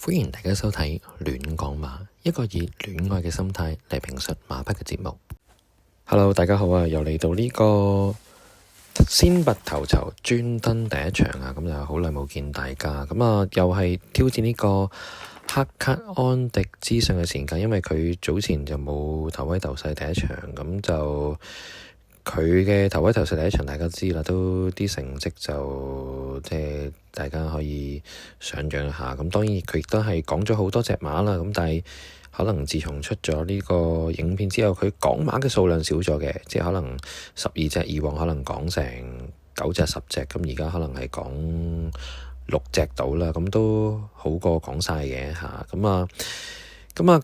歡迎大家收睇戀講馬，一個以戀愛嘅心態嚟評述馬匹嘅節目。Hello， 大家好啊，又嚟到呢個先拔頭籌專登第一場啊，咁就好耐冇見大家，咁啊又係挑戰呢個黑卡安迪資訊嘅時間，因為佢早前就冇頭威頭勢第一場，咁就佢嘅頭威頭勢第一場大家知啦，都啲成績就即係大家可以想像一下。咁當然佢亦都係講咗好多隻馬啦，咁但係可能自從出咗呢個影片之後，佢講馬嘅數量少咗嘅，即係可能12隻，以往可能講成9隻10隻，咁而家可能係講6隻到啦，咁都好過講晒嘅嚇。咁啊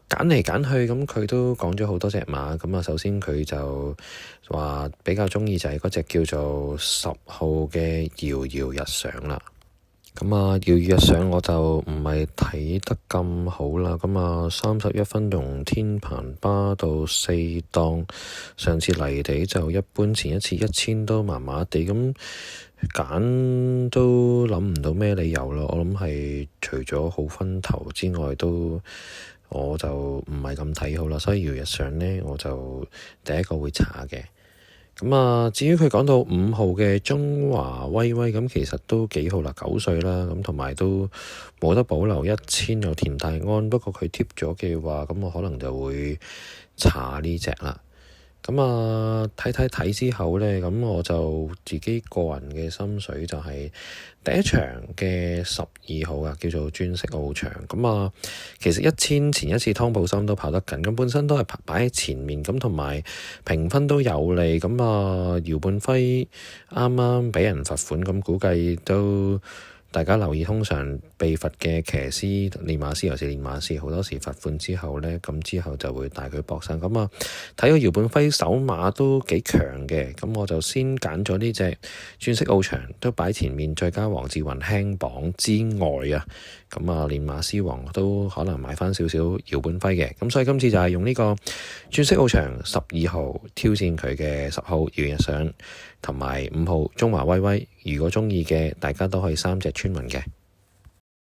揀嚟揀去，咁佢都講咗好多隻馬。咁啊，首先佢就話比較鍾意就係嗰隻叫做10號嘅遙遙日上啦。咁啊，遙遙日上我就唔係睇得咁好啦。咁啊，31分同天鵬巴到4檔，上次泥地就一般，前一次1000都麻麻地。咁揀都諗唔到咩理由咯。我諗係除咗好分頭之外，我就唔係咁睇好啦。所以遙日上呢，我就第一個會查嘅。咁啊，至於佢講到5號嘅中華威威，咁其實都幾好啦，9歲啦，咁同埋都冇得保留1000有田大安，不過佢貼咗嘅話，咁我可能就會查呢隻啦。咁啊，睇之後呢，咁我就自己個人嘅心水就係第一場嘅12號啊，叫做鑽石翱翔。咁啊，其實1000前一次湯普森都跑得緊，咁本身都係擺喺前面，咁同埋評分都有利。咁啊，姚半輝啱啱俾人罰款，咁估計都大家留意，通常被罰嘅騎師練馬師，尤其是練馬師，好多時罰款之後呢，咁之後就會帶佢搏上。咁啊，睇到姚半輝手馬都幾強嘅，咁我就先揀咗呢隻鑽石翱翔，都擺前面，再加黃志雲輕磅之外啊，咁啊練馬師王都可能買翻少少姚半輝嘅，咁所以今次就係用呢個鑽石翱翔12號挑戰佢嘅10號遙遙日上，同埋5號中華威威。如果鍾意嘅，大家都可以3隻穿勻嘅。